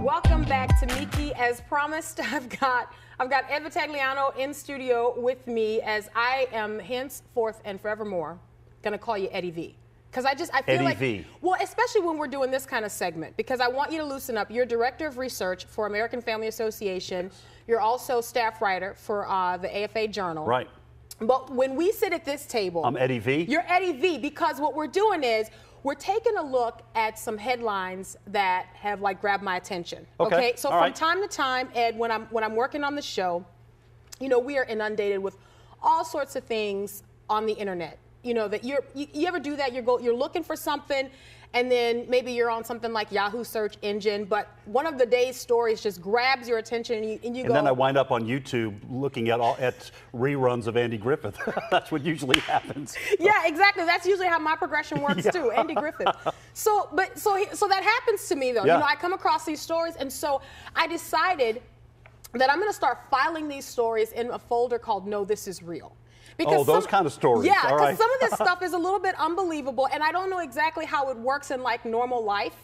Welcome back to Meeke. As promised, I've got Ed Vitagliano in studio with me, as I am henceforth and forevermore going to call you Eddie V. Because I feel Eddie like, V. well, especially when we're doing this kind of segment, because I want you to loosen up. You're Director of Research for American Family Association. You're also staff writer for the AFA Journal. Right. But when we sit at this table, I'm Eddie V. You're Eddie V, because what we're doing is we're taking a look at some headlines that have grabbed my attention. Okay. So from time to time, Ed, when I'm working on the show, you know, we are inundated with all sorts of things on the internet. You know that you ever do that? You're looking for something, and then maybe you're on something like Yahoo search engine, but one of the day's stories just grabs your attention, and you go. And then I wind up on YouTube looking at reruns of Andy Griffith. That's what usually happens. Yeah, exactly. That's usually how my progression works too, Andy Griffith. So that happens to me though. Yeah. You know, I come across these stories, and so I decided that I'm going to start filing these stories in a folder called "No, This Is Real." Because those kind of stories. Yeah, all because right. some of this stuff is a little bit unbelievable, and I don't know exactly how it works in normal life.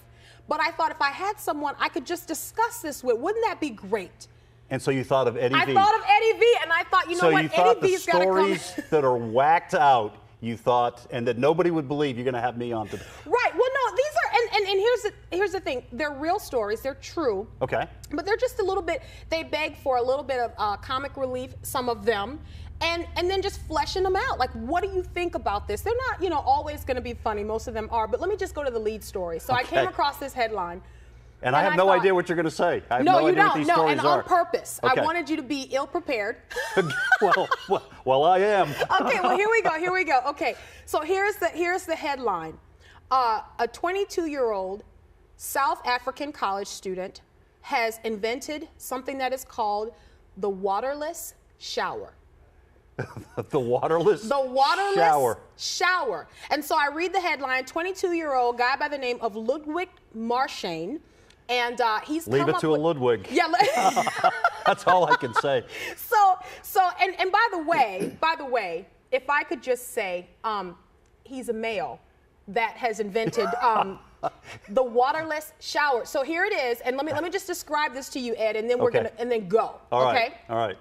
But I thought if I had someone I could just discuss this with, wouldn't that be great? And so you thought of Eddie V. I thought of Eddie V, and I thought, you know what, Eddie V's got to come. So you thought the stories that are whacked out, you thought, and that nobody would believe, you're going to have me on today. Right. Well, no, these are, and here's the thing. They're real stories. They're true. Okay. But they're just a little bit. They beg for a little bit of comic relief. Some of them. And then just fleshing them out. Like, what do you think about this? They're not, you know, always going to be funny. Most of them are. But let me just go to the lead story. So I came across this headline. And I have no idea what you're going to say. I have no, no you idea don't. what these No, stories and are. on purpose. Okay. I wanted you to be ill-prepared. well, I am. Okay, well, here we go. Here we go. Okay, so here's the headline. A 22-year-old South African college student has invented something that is called the waterless shower. The waterless shower. And so I read the headline, 22-year-old guy by the name of Ludwig Marshane, and he's come Leave it up to with, a Ludwig. Yeah. That's all I can say. And by the way, if I could just say, he's a male that has invented the waterless shower. So here it is, and let me just describe this to you, Ed, and then we're gonna go. All right. Okay. All right.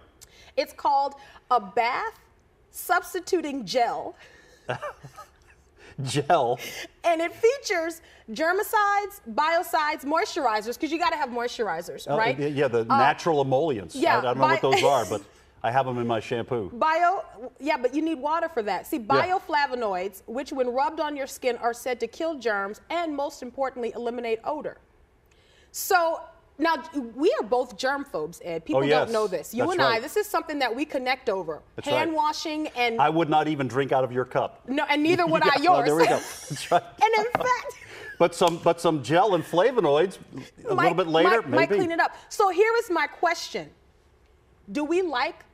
It's called a bath substituting gel. Gel. And it features germicides, biocides, moisturizers, because you got to have moisturizers, right? Yeah, the natural emollients. Yeah, I don't know what those are, but I have them in my shampoo. But you need water for that. See, bioflavonoids, which when rubbed on your skin are said to kill germs and, most importantly, eliminate odor. So now, we are both germ phobes, Ed. People don't know this. You and I, this is something that we connect over. That's Hand washing and... I would not even drink out of your cup. No, and neither would I yours. Well, there we go. That's right. And in fact... But some gel and flavonoids a little bit later, maybe. Might clean it up. So here is my question. Do we like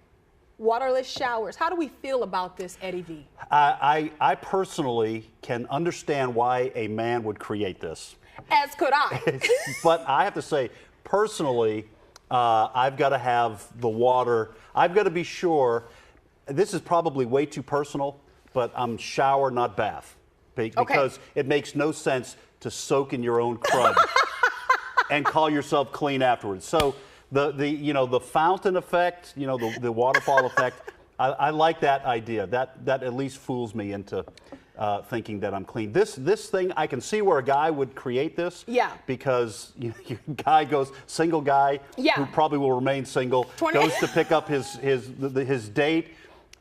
waterless showers? How do we feel about this, Eddie V? I personally can understand why a man would create this. As could I. But I have to say, personally, I've got to have the water. I've got to be sure. This is probably way too personal, but I'm shower, not bath, because it makes no sense to soak in your own crud and call yourself clean afterwards. So the fountain effect, the waterfall effect. I like that idea. That at least fools me into thinking that I'm clean. This thing, I can see where a guy would create this. Yeah. Because single guy, who probably will remain single, goes to pick up his date,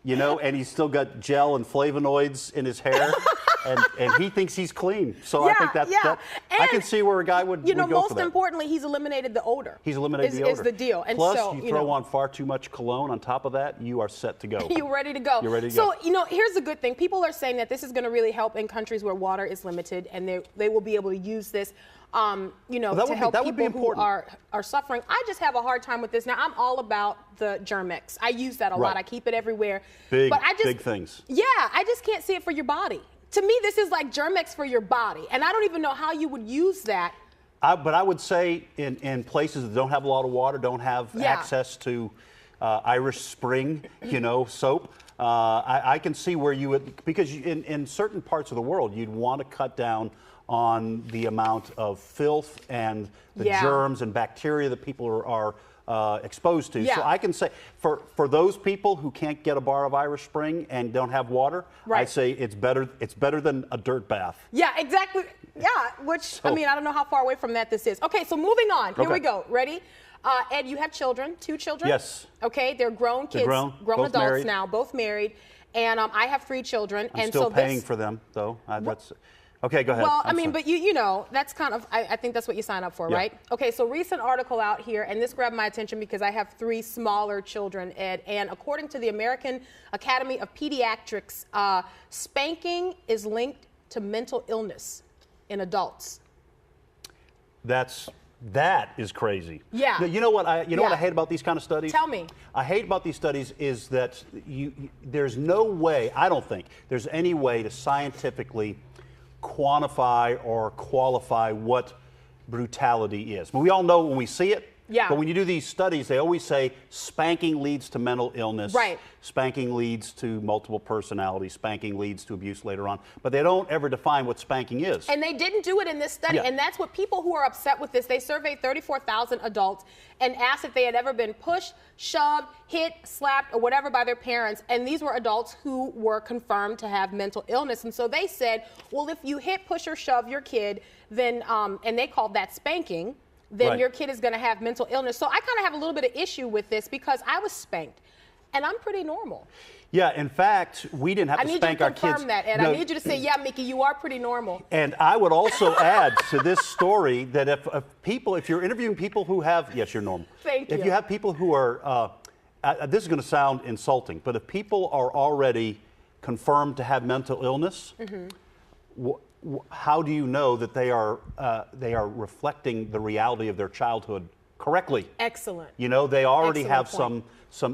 and he's still got gel and flavonoids in his hair. And he thinks he's clean. So I think that I can see where a guy would go for that. Most importantly, he's eliminated the odor. He's eliminated the odor. Is the deal. And plus, so, you throw on far too much cologne on top of that, you are set to go. You're ready to go. You're ready to go. So, here's the good thing. People are saying that this is going to really help in countries where water is limited, and they will be able to use this, to help people who are suffering. I just have a hard time with this. Now, I'm all about the Germ-X. I use that a lot. I keep it everywhere. Big things. Yeah, I just can't see it for your body. To me, this is like Germ-X for your body, and I don't even know how you would use that. But I would say in places that don't have a lot of water, don't have access to Irish Spring, soap, I can see where you would, because in certain parts of the world, you'd want to cut down on the amount of filth and the germs and bacteria that people are exposed to. So I can say, for those people who can't get a bar of Irish Spring and don't have water, I say it's better than a dirt bath. Yeah, exactly. Yeah, which, I mean, I don't know how far away from that this is. Okay, so moving on. Here we go. Ready? Ed, you have children, 2 children? Yes. Okay, they're grown kids, grown adults married. Now, both married. And I have 3 children. I'm still paying for them, though. That's okay, go ahead. Well, I mean, but you know, that's kind of, I think that's what you sign up for, right? Okay, so recent article out here, and this grabbed my attention because I have 3 smaller children, Ed, and according to the American Academy of Pediatrics, spanking is linked to mental illness in adults. That is crazy. Yeah. You know what I hate about these kind of studies? Tell me. I hate about these studies is that there's no way, I don't think, there's any way to scientifically quantify or qualify what brutality is. But we all know when we see it. Yeah. But when you do these studies, they always say spanking leads to mental illness. Right. Spanking leads to multiple personality. Spanking leads to abuse later on. But they don't ever define what spanking is. And they didn't do it in this study. And that's what people who are upset with this, they surveyed 34,000 adults and asked if they had ever been pushed, shoved, hit, slapped, or whatever by their parents. And these were adults who were confirmed to have mental illness. And so they said, well, if you hit, push, or shove your kid, then, and they called that spanking, then your kid is going to have mental illness. So I kind of have a little bit of issue with this because I was spanked, and I'm pretty normal. Yeah, in fact, we didn't have to spank our kids. I need you to confirm that, and I need you to say, yeah, Meeke, you are pretty normal. And I would also add to this story that if you're interviewing people who have, yes, you're normal. Thank you. If you have people who are, this is going to sound insulting, but if people are already confirmed to have mental illness, how do you know that they are reflecting the reality of their childhood correctly? Excellent. You know, they already have some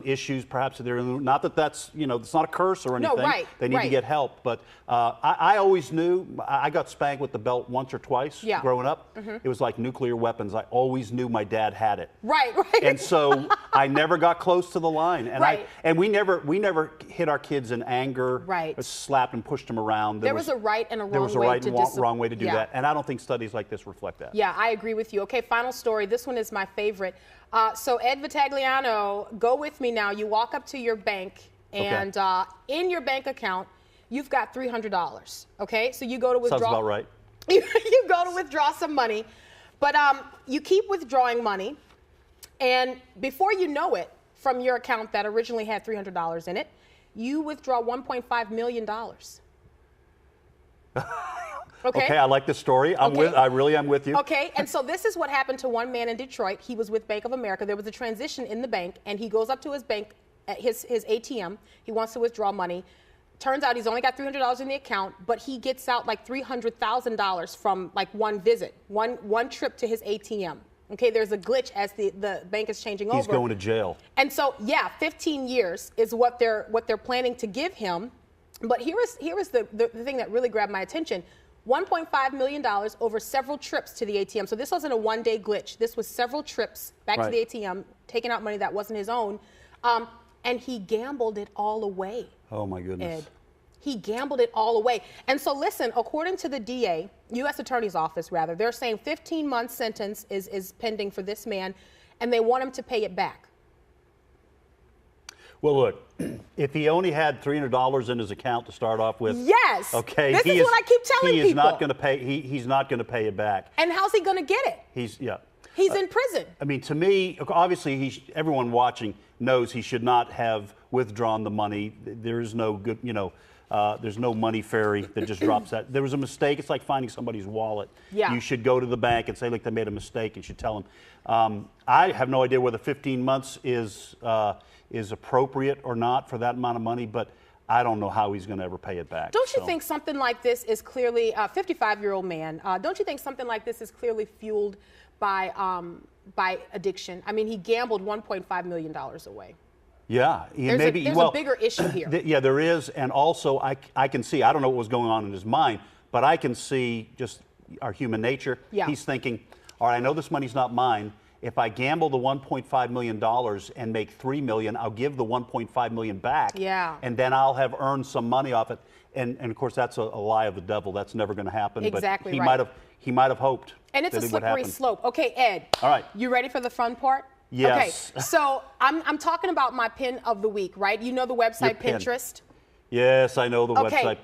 issues, perhaps they're not that's it's not a curse or anything. No, right. They need to get help. But I always knew I got spanked with the belt once or twice growing up. It was like nuclear weapons. I always knew my dad had it. Right. And so I never got close to the line. And we never hit our kids in anger. Right. Or slapped and pushed them around. There was a right and a wrong way. There was a right and wrong way to do that. And I don't think studies like this reflect that. Yeah, I agree with you. Okay, final story. This one is my favorite. So Ed Vitagliano, go with me now. You walk up to your bank, and in your bank account, you've got $300. Okay, so you go to withdraw. Sounds about right. You go to withdraw some money, but you keep withdrawing money, and before you know it, from your account that originally had $300 in it, you withdraw $1.5 million. Okay, I like this story. I really am with you. Okay, and so this is what happened to one man in Detroit. He was with Bank of America. There was a transition in the bank, and he goes up to his bank, his ATM. He wants to withdraw money. Turns out he's only got $300 in the account, but he gets out like $300,000 from like one visit, one trip to his ATM. Okay, there's a glitch as the bank is changing over. He's going to jail. And so, 15 years is what they're planning to give him. But here is the thing that really grabbed my attention. $1.5 million over several trips to the ATM. So this wasn't a one-day glitch. This was several trips back to the ATM, taking out money that wasn't his own. And he gambled it all away. Oh, my goodness. Ed. He gambled it all away. And so listen, according to the DA, U.S. Attorney's Office rather, they're saying 15-month sentence is pending for this man, and they want him to pay it back. Well, look, if he only had $300 in his account to start off with, yes. Okay, this is what I keep telling people. He is not going to pay. He's not going to pay it back. And how's he going to get it? He's in prison. I mean, to me, obviously, everyone watching knows he should not have withdrawn the money. There is no good, there's no money fairy that just drops that. There was a mistake. It's like finding somebody's wallet. Yeah. You should go to the bank and say, look, they made a mistake. You should tell them. I have no idea whether 15 months is appropriate or not for that amount of money, but I don't know how he's going to ever pay it back. Don't you think something like this is clearly a 55-year-old man? Don't you think something like this is clearly fueled by addiction? I mean, he gambled $1.5 million away. Yeah, there's a bigger issue here. Yeah, there is, and also I can see. I don't know what was going on in his mind, but I can see just our human nature. Yeah. He's thinking, all right, I know this money's not mine, if I gamble the $1.5 million and make $3 million, I'll give the $1.5 million back. Yeah. And then I'll have earned some money off it. And of course, that's a lie of the devil. That's never going to happen. Exactly. But he might have hoped. And it's that a it would slippery happen. slope. Okay, Ed. All right. You ready for the fun part? Yes. Okay. So I'm talking about my pin of the week, right? You know the website Pinterest? Yes, I know the website.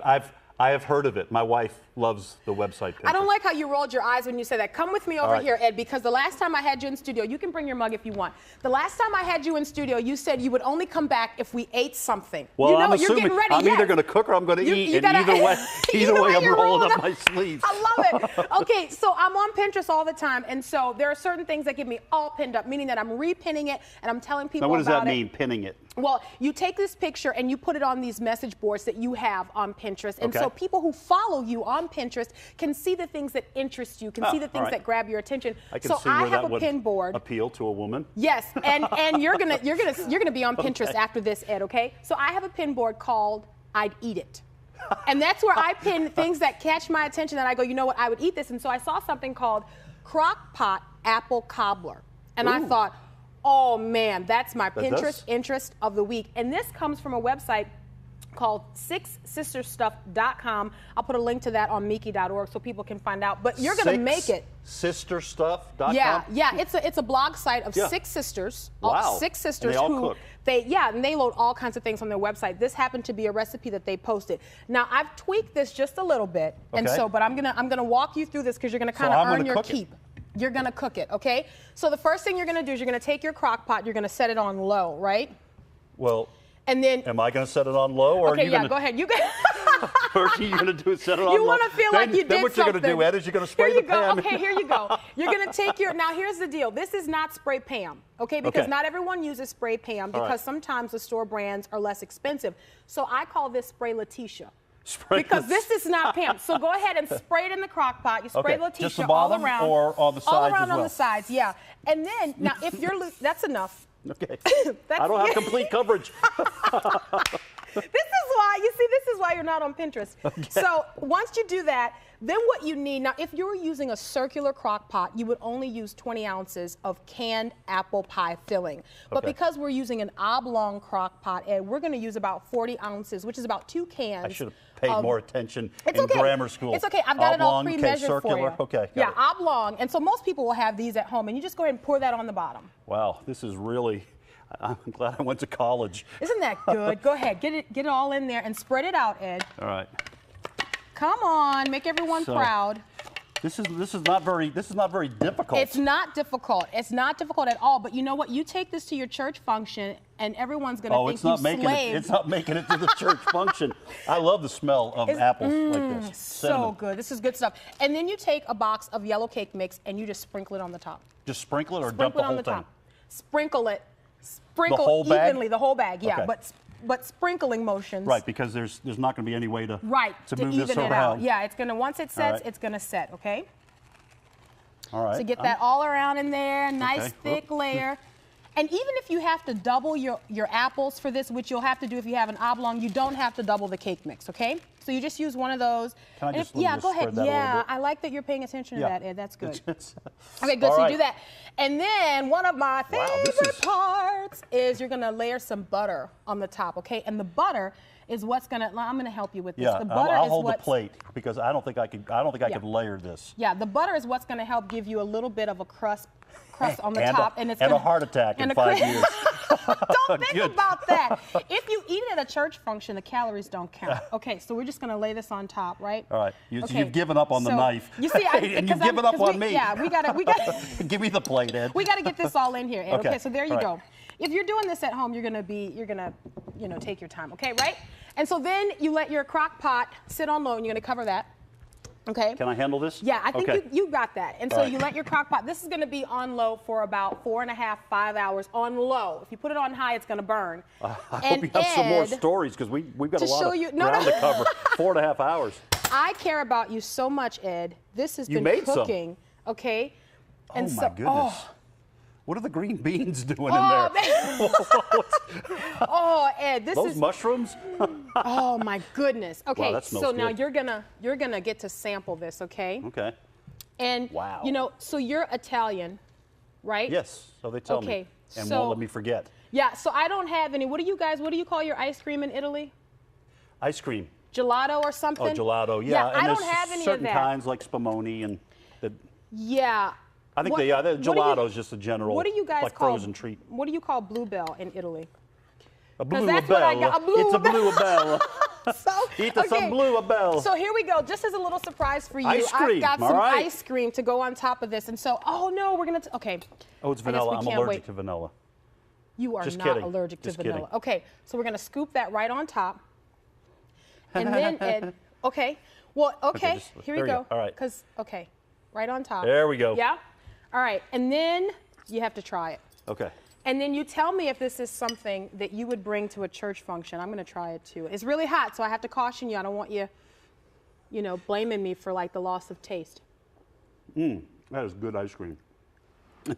I have heard of it. My wife loves the website Pinterest. I don't like how you rolled your eyes when you said that. Come with me over here, Ed, because the last time I had you in studio, you can bring your mug if you want. The last time I had you in studio, you said you would only come back if we ate something. Well, you know, I'm assuming you're getting ready. I'm either going to cook or I'm going to eat. And either way, I'm rolling up my sleeves. I love it. Okay, so I'm on Pinterest all the time, and so there are certain things that get me all pinned up, meaning that I'm repinning it and I'm telling people about it. Now, what does that mean, pinning it? Well, you take this picture and you put it on these message boards that you have on Pinterest. And so people who follow you on Pinterest can see the things that interest you, can see the things that grab your attention. I can see where that would pin board. appeal to a woman. Yes, and you're gonna be on Pinterest after this, Ed, okay? So I have a pin board called I'd Eat It. And that's where I pin things that catch my attention that I go, you know what, I would eat this. And so I saw something called crock pot apple cobbler. And I thought, oh man, that's my Pinterest interest of the week. And this comes from a website called 6sisterstuff.com. I'll put a link to that on Meeke.org so people can find out. But you're going to make it. Sisterstuff.com? Yeah. It's a blog site of 6 sisters. Wow. 6 sisters and they all who cook. and they load all kinds of things on their website. This happened to be a recipe that they posted. Now I've tweaked this just a little bit, and so but I'm gonna walk you through this because you're gonna kind of earn your keep. You're gonna cook it, okay? So the first thing you're gonna do is you're gonna take your crock pot, you're gonna set it on low, right? Well, and then am I gonna set it on low, or are you gonna? Go ahead. You Or are you gonna do set it on low? You want to feel like you did something. Then what you're gonna do, Ed, is you're gonna spray the pan. Okay, here you go. You're gonna take your. Now here's the deal. This is not spray Pam, okay? Because not everyone uses spray Pam because sometimes the store brands are less expensive. So I call this spray Letitia. Because this is not Pam. So go ahead and spray it in the crock pot. You spray Letitia just the bottom all around. Or on the sides all around as well? on the sides, yeah. And then, now if you're, that's enough. Okay. I don't have complete coverage. This is why you're not on Pinterest. Okay. So once you do that, then what you need, now if you were using a circular crock pot, you would only use 20 ounces of canned apple pie filling. But because we're using an oblong crock pot, Ed, we're going to use about 40 ounces, which is about 2 cans. I should have paid more attention in okay. grammar school. It's okay. I've got oblong, it all pre-measured for you. Okay. Yeah, oblong. And so most people will have these at home, and you just go ahead and pour that on the bottom. Wow, this is really. I'm glad I went to college. Isn't that good? Go ahead, get it all in there and spread it out, Ed. All right. Come on, make everyone proud. This is not very difficult. It's not difficult. It's not difficult at all. But you know what? You take this to your church function, and everyone's going to think you slaved. It's not making it to the church function. I love the smell of apples like this. So good. This is good stuff. And then you take a box of yellow cake mix and you just sprinkle it on the top. Just sprinkle it or dump the whole thing? Top. Sprinkle it. Sprinkle the whole bag? evenly, the whole bag, yeah. Okay. But sprinkling motions. Right, because there's not going to be any way to move this around. Out. Yeah, it's going to, once it sets, it's going to set, okay? All right. So get that all around in there, nice thick layer. And even if you have to double your apples for this, which you'll have to do if you have an oblong, you don't have to double the cake mix, okay? So you just use one of those. Can I just, go ahead. Yeah, I like that you're paying attention to that, Ed. That's good. Okay, good. So you do that. And then one of my favorite parts is you're going to layer some butter on the top, okay? And the butter is what's going to, I'm going to help you with this. Yeah, the butter I'll hold the plate because I don't think I could layer this. Yeah, the butter is what's going to help give you a little bit of a crust on the top. And a heart attack in 5 years. Don't think about that. If you eat it at a church function, the calories don't count. Okay, so we're just going to lay this on top, right? All right. You've given up on the knife. You see, and you've given up on me. Yeah, we got to give me the plate, Ed. We got to get this all in here, Ed. Okay, so there you go. If you're doing this at home, you're going to take your time, okay, right? And so then you let your crock pot sit on low and you're going to cover that. Okay. Can I handle this? Yeah, I think you got that. And so you let your crock pot, this is going to be on low for about 4.5, 5 hours on low. If you put it on high, it's going to burn. I hope you have some more stories because we've got a lot of ground to cover. 4.5 hours. I care about you so much, Ed. This has been cooking. Okay. And my goodness. What are the green beans doing in there? Ed, this Those mushrooms? Oh my goodness. Okay, wow, that smells good. Now you're gonna get to sample this, okay? Okay. And so you're Italian. right? Yes, so they tell me. And won't let me forget. Yeah, so I don't have any. What do you call your ice cream in Italy? Ice cream. Gelato or something? Oh, gelato, yeah. And I don't have any of that. Certain kinds like spumoni and the. Yeah. I think gelato is just a general, what do you guys like call, frozen treat. What do you call Bluebell in Italy? A Bluebell. That's what I got. It's a Bluebell. Eat some Bluebell. So here we go. Just as a little surprise for you, ice cream. I've got some ice cream to go on top of this. And so, oh no, we're gonna. Okay. Oh, it's vanilla. I'm allergic to vanilla. You are Just not kidding. allergic to Just vanilla. kidding. Okay, so we're gonna scoop that right on top. And then, Ed, okay. Well, okay, here we go. All right. Okay, right on top. There we go. Yeah? All right, and then you have to try it. Okay. And then you tell me if this is something that you would bring to a church function. I'm gonna try it too. It's really hot, so I have to caution you. I don't want you, blaming me for like the loss of taste. That is good ice cream.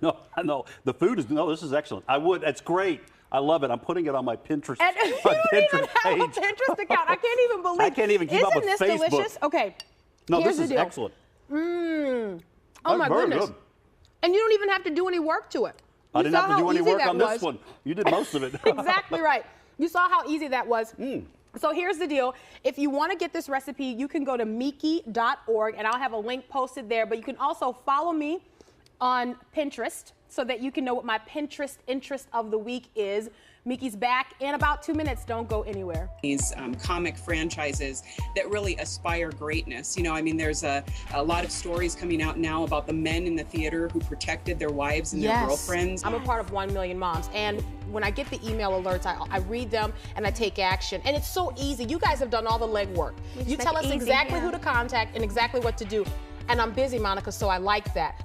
No, I know. The food is, this is excellent. That's great. I love it. I'm putting it on my Pinterest And you don't even have a Pinterest account. I can't even believe. I can't even keep up with Isn't this Facebook. delicious? Okay. No, here's this is the deal. excellent. Oh my goodness. Good. And you don't even have to do any work to it. I didn't have to do any work on this one. You did most of it. Exactly right. You saw how easy that was. So here's the deal. If you want to get this recipe, you can go to meeke.org, and I'll have a link posted there. But you can also follow me on Pinterest so that you can know what my Pinterest interest of the week is. Meeke's back in about 2 minutes. Don't go anywhere. These comic franchises that really aspire greatness. There's a lot of stories coming out now about the men in the theater who protected their wives and their girlfriends. I'm a part of 1 Million Moms, and when I get the email alerts, I read them and I take action. And it's so easy. You guys have done all the legwork. You tell us exactly who to contact and exactly what to do. And I'm busy, Monica, so I like that.